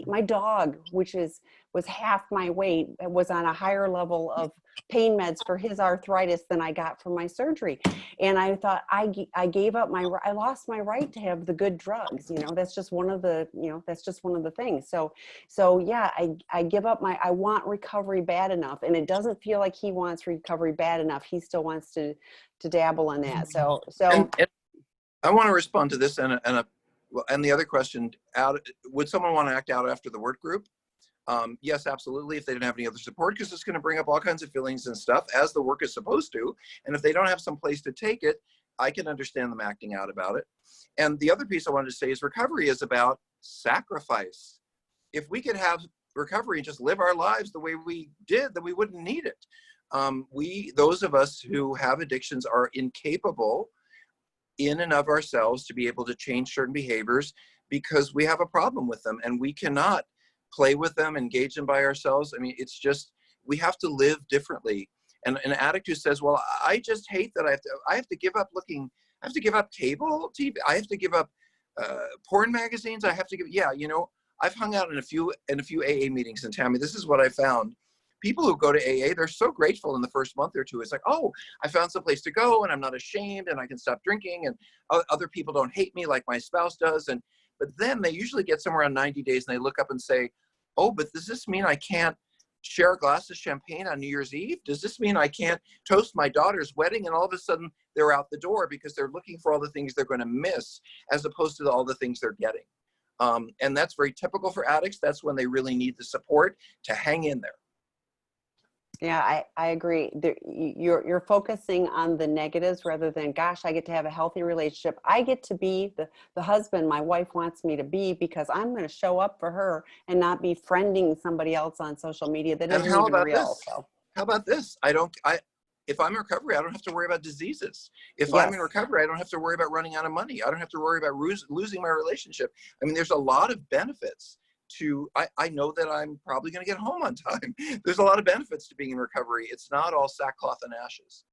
my dog, which was half my weight, was on a higher level of pain meds for his arthritis than I got from my surgery. And I thought, I gave up I lost my right to have the good drugs. That's just one of the, things. So yeah, I give up I want recovery bad enough, and it doesn't feel like he wants recovery bad enough. He still wants to dabble in that. So and I want to respond to this and the other question. Would someone want to act out after the work group? Yes, absolutely. If they didn't have any other support, because it's going to bring up all kinds of feelings and stuff, as the work is supposed to. And if they don't have some place to take it, I can understand them acting out about it. And the other piece I wanted to say is, recovery is about sacrifice. If we could have recovery and just live our lives the way we did, then we wouldn't need it. Those of us who have addictions are incapable in and of ourselves to be able to change certain behaviors because we have a problem with them, and we cannot play with them, engage them by ourselves. I mean, it's just, we have to live differently. And an addict who says, well, I just hate that I have to give up I have to give up cable TV. I have to give up porn magazines. I have to give, I've hung out in a few AA meetings, and Tammy, this is what I found. People who go to AA, they're so grateful in the first month or two. It's like, oh, I found some place to go, and I'm not ashamed, and I can stop drinking, and other people don't hate me like my spouse does. But then they usually get somewhere around 90 days, and they look up and say, oh, but does this mean I can't share a glass of champagne on New Year's Eve? Does this mean I can't toast my daughter's wedding? And all of a sudden they're out the door because they're looking for all the things they're going to miss as opposed to all the things they're getting. And that's very typical for addicts. That's when they really need the support to hang in there. Yeah, I agree. You're focusing on the negatives rather than, gosh, I get to have a healthy relationship. I get to be the husband my wife wants me to be because I'm going to show up for her and not be friending somebody else on social media that isn't even real. So how about this? If I'm in recovery, I don't have to worry about diseases. If Yes. I'm in recovery, I don't have to worry about running out of money. I don't have to worry about losing my relationship. I mean, there's a lot of benefits to, I know that I'm probably going to get home on time. There's a lot of benefits to being in recovery. It's not all sackcloth and ashes.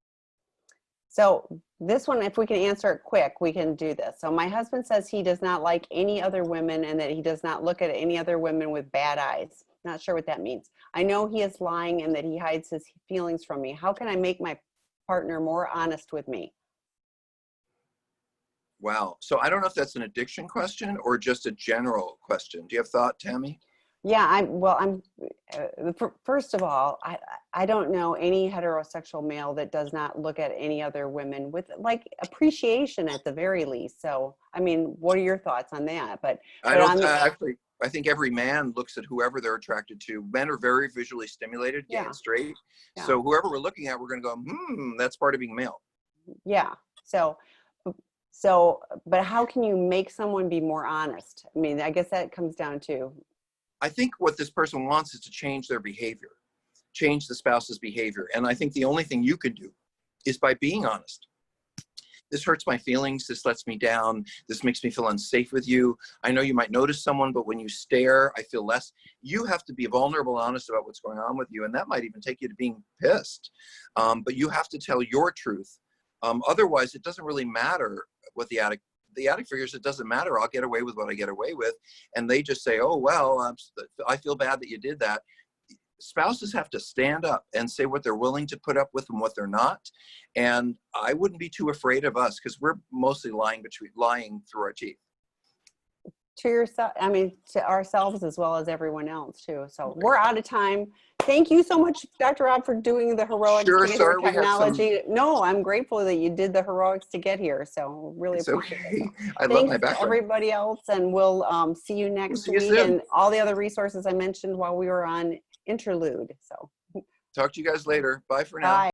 So this one, if we can answer it quick, we can do this. So my husband says he does not like any other women and that he does not look at any other women with bad eyes. Not sure what that means. I know he is lying and that he hides his feelings from me. How can I make my partner more honest with me? Wow. So I don't know if that's an addiction question or just a general question. Do you have thought, Tammy? Yeah, first of all, I don't know any heterosexual male that does not look at any other women with like appreciation at the very least. So, I mean, what are your thoughts on that? Actually, I think every man looks at whoever they're attracted to. Men are very visually stimulated, gay and straight. Yeah. So whoever we're looking at, we're going to go, that's part of being male. Yeah. But how can you make someone be more honest? I mean, I guess that comes down to, I think what this person wants is to change their behavior, change the spouse's behavior. And I think the only thing you can do is by being honest. This hurts my feelings. This lets me down. This makes me feel unsafe with you. I know you might notice someone, but when you stare, I feel less. You have to be vulnerable and honest about what's going on with you. And that might even take you to being pissed. But you have to tell your truth. Otherwise, it doesn't really matter what the addict figures. It doesn't matter. I'll get away with what I get away with. And they just say, oh, well, I feel bad that you did that. Spouses have to stand up and say what they're willing to put up with and what they're not. And I wouldn't be too afraid of us because we're mostly lying through our teeth. To yourself, I mean, to ourselves as well as everyone else too. So we're out of time. Thank you so much, Dr. Rob, for doing the heroics to get here. Technology. No, I'm grateful that you did the heroics to get here. So really appreciate it. I love my background. Thanks to everybody else, and we'll see you next week. And all the other resources I mentioned while we were on interlude. So talk to you guys later. Bye for now. Bye.